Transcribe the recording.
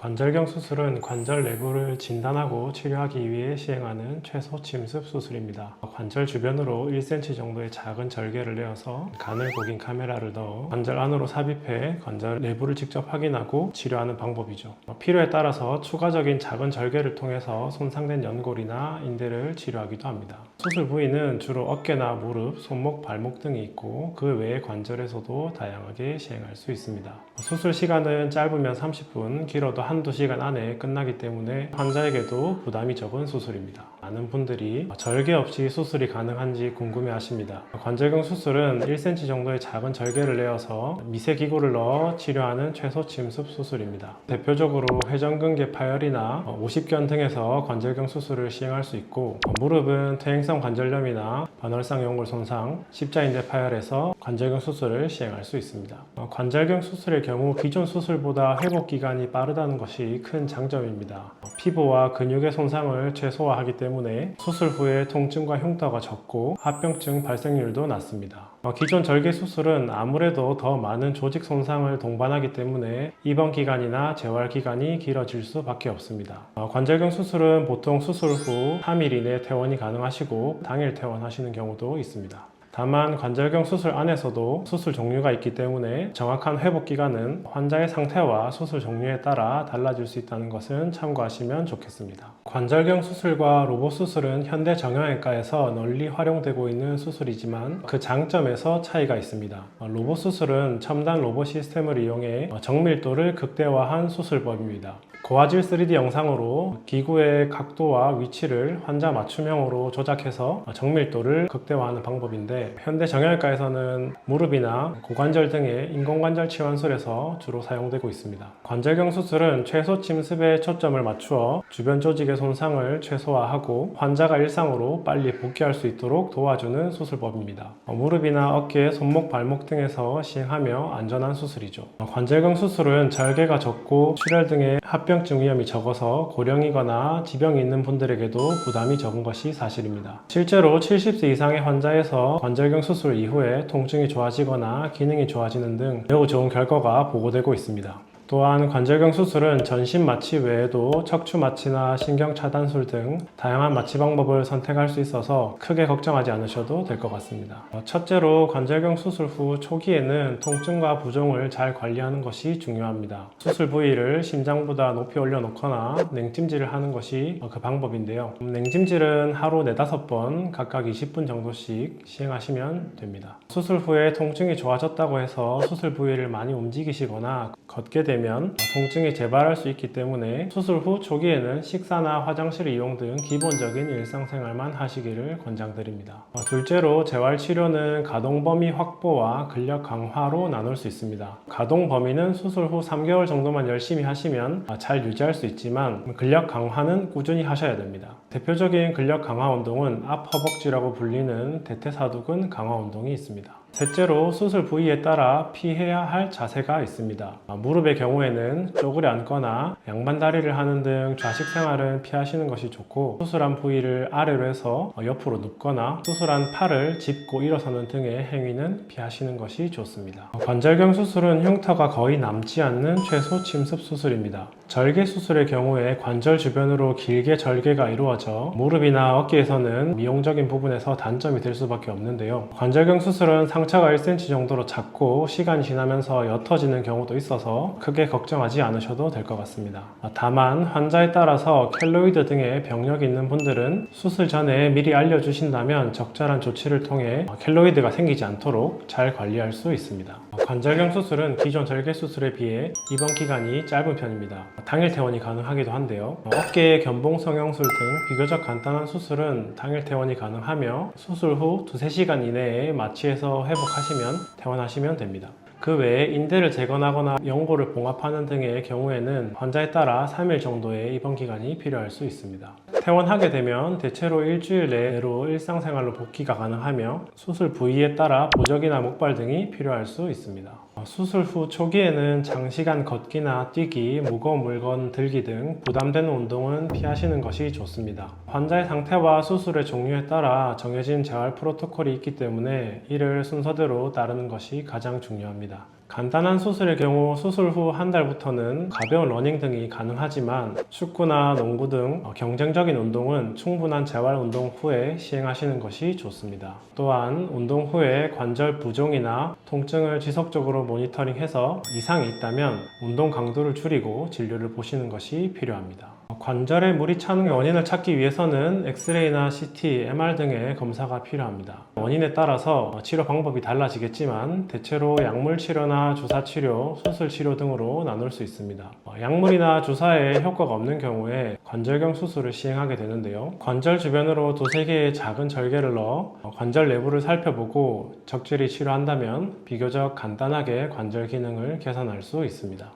관절경 수술은 관절 내부를 진단하고 치료하기 위해 시행하는 최소 침습 수술입니다. 관절 주변으로 1cm 정도의 작은 절개를 내어서 가늘 곡인 카메라를 넣어 관절 안으로 삽입해 관절 내부를 직접 확인하고 치료하는 방법이죠. 필요에 따라서 추가적인 작은 절개를 통해서 손상된 연골이나 인대를 치료하기도 합니다. 수술 부위는 주로 어깨나 무릎, 손목, 발목 등이 있고 그 외의 관절에서도 다양하게 시행할 수 있습니다. 수술 시간은 짧으면 30분, 길어도 한두 시간 안에 끝나기 때문에 환자에게도 부담이 적은 수술입니다. 많은 분들이 절개 없이 수술이 가능한지 궁금해 하십니다. 관절경 수술은 1cm 정도의 작은 절개를 내어서 미세기구를 넣어 치료하는 최소 침습 수술입니다. 대표적으로 회전근개 파열이나 오십견 등에서 관절경 수술을 시행할 수 있고, 무릎은 퇴행성 관절염이나 반월상 연골 손상, 십자인대 파열에서 관절경 수술을 시행할 수 있습니다. 관절경 수술의 경우 기존 수술보다 회복 기간이 빠르다는 것이 큰 장점입니다. 피부와 근육의 손상을 최소화하기 때문에 수술 후에 통증과 흉터가 적고 합병증 발생률도 낮습니다. 기존 절개 수술은 아무래도 더 많은 조직 손상을 동반하기 때문에 입원 기간이나 재활 기간이 길어질 수밖에 없습니다. 관절경 수술은 보통 수술 후 3일 이내 퇴원이 가능하시고 당일 퇴원하시는 경우도 있습니다. 다만 관절경 수술 안에서도 수술 종류가 있기 때문에 정확한 회복 기간은 환자의 상태와 수술 종류에 따라 달라질 수 있다는 것은 참고하시면 좋겠습니다. 관절경 수술과 로봇 수술은 현대 정형외과에서 널리 활용되고 있는 수술이지만 그 장점에서 차이가 있습니다. 로봇 수술은 첨단 로봇 시스템을 이용해 정밀도를 극대화한 수술법입니다. 고화질 3D 영상으로 기구의 각도와 위치를 환자 맞춤형으로 조작해서 정밀도를 극대화하는 방법인데, 현대 정형외과에서는 무릎이나 고관절 등의 인공관절 치환술에서 주로 사용되고 있습니다. 관절경 수술은 최소 침습에 초점을 맞추어 주변 조직의 손상을 최소화하고 환자가 일상으로 빨리 복귀할 수 있도록 도와주는 수술법입니다. 무릎이나 어깨, 손목, 발목 등에서 시행하며 안전한 수술이죠. 관절경 수술은 절개가 적고 출혈 등의 합병증 위험이 적어서 고령이거나 지병이 있는 분들에게도 부담이 적은 것이 사실입니다. 실제로 70세 이상의 환자에서 관절경 수술 이후에 통증이 좋아지거나 기능이 좋아지는 등 매우 좋은 결과가 보고되고 있습니다. 또한 관절경 수술은 전신 마취 외에도 척추 마취나 신경 차단술 등 다양한 마취 방법을 선택할 수 있어서 크게 걱정하지 않으셔도 될 것 같습니다. 첫째로 관절경 수술 후 초기에는 통증과 부종을 잘 관리하는 것이 중요합니다. 수술 부위를 심장보다 높이 올려놓거나 냉찜질을 하는 것이 그 방법인데요. 냉찜질은 하루 4-5번 각각 20분 정도씩 시행하시면 됩니다. 수술 후에 통증이 좋아졌다고 해서 수술 부위를 많이 움직이시거나 걷게 되면 통증이 재발할 수 있기 때문에 수술 후 초기에는 식사나 화장실 이용 등 기본적인 일상생활만 하시기를 권장드립니다. 둘째로 재활치료는 가동 범위 확보와 근력 강화로 나눌 수 있습니다. 가동 범위는 수술 후 3개월 정도만 열심히 하시면 잘 유지할 수 있지만 근력 강화는 꾸준히 하셔야 됩니다. 대표적인 근력 강화 운동은 앞허벅지라고 불리는 대퇴사두근 강화 운동이 있습니다. 셋째로 수술 부위에 따라 피해야 할 자세가 있습니다. 무릎의 경우에는 쪼그려 앉거나 양반 다리를 하는 등 좌식 생활은 피하시는 것이 좋고, 수술한 부위를 아래로 해서 옆으로 눕거나 수술한 팔을 짚고 일어서는 등의 행위는 피하시는 것이 좋습니다. 관절경 수술은 흉터가 거의 남지 않는 최소 침습 수술입니다. 절개 수술의 경우에 관절 주변으로 길게 절개가 이루어져 무릎이나 어깨에서는 미용적인 부분에서 단점이 될 수밖에 없는데요. 관절경 수술은 상처가 1cm 정도로 작고 시간이 지나면서 옅어지는 경우도 있어서 크게 걱정하지 않으셔도 될 것 같습니다. 다만 환자에 따라서 켈로이드 등의 병력이 있는 분들은 수술 전에 미리 알려주신다면 적절한 조치를 통해 켈로이드가 생기지 않도록 잘 관리할 수 있습니다. 관절경 수술은 기존 절개 수술에 비해 입원 기간이 짧은 편입니다. 당일 퇴원이 가능하기도 한데요. 어깨 견봉 성형술 등 비교적 간단한 수술은 당일 퇴원이 가능하며 수술 후 2-3시간 이내에 마취해서 회복하시면 퇴원하시면 됩니다. 그 외에 인대를 재건하거나 연골을 봉합하는 등의 경우에는 환자에 따라 3일 정도의 입원 기간이 필요할 수 있습니다. 퇴원하게 되면 대체로 일주일 내로 일상생활로 복귀가 가능하며 수술 부위에 따라 보적이나 목발 등이 필요할 수 있습니다. 수술 후 초기에는 장시간 걷기나 뛰기, 무거운 물건 들기 등 부담되는 운동은 피하시는 것이 좋습니다. 환자의 상태와 수술의 종류에 따라 정해진 재활 프로토콜이 있기 때문에 이를 순서대로 따르는 것이 가장 중요합니다. 간단한 수술의 경우 수술 후 한 달부터는 가벼운 러닝 등이 가능하지만 축구나 농구 등 경쟁적인 운동은 충분한 재활 운동 후에 시행하시는 것이 좋습니다. 또한 운동 후에 관절 부종이나 통증을 지속적으로 모니터링해서 이상이 있다면 운동 강도를 줄이고 진료를 보시는 것이 필요합니다. 관절에 물이 차는 원인을 찾기 위해서는 엑스레이나 CT, MR 등의 검사가 필요합니다. 원인에 따라서 치료 방법이 달라지겠지만 대체로 약물 치료나 주사 치료, 수술 치료 등으로 나눌 수 있습니다. 약물이나 주사에 효과가 없는 경우에 관절경 수술을 시행하게 되는데요. 관절 주변으로 두세 개의 작은 절개를 넣어 관절 내부를 살펴보고 적절히 치료한다면 비교적 간단하게 관절 기능을 개선할 수 있습니다.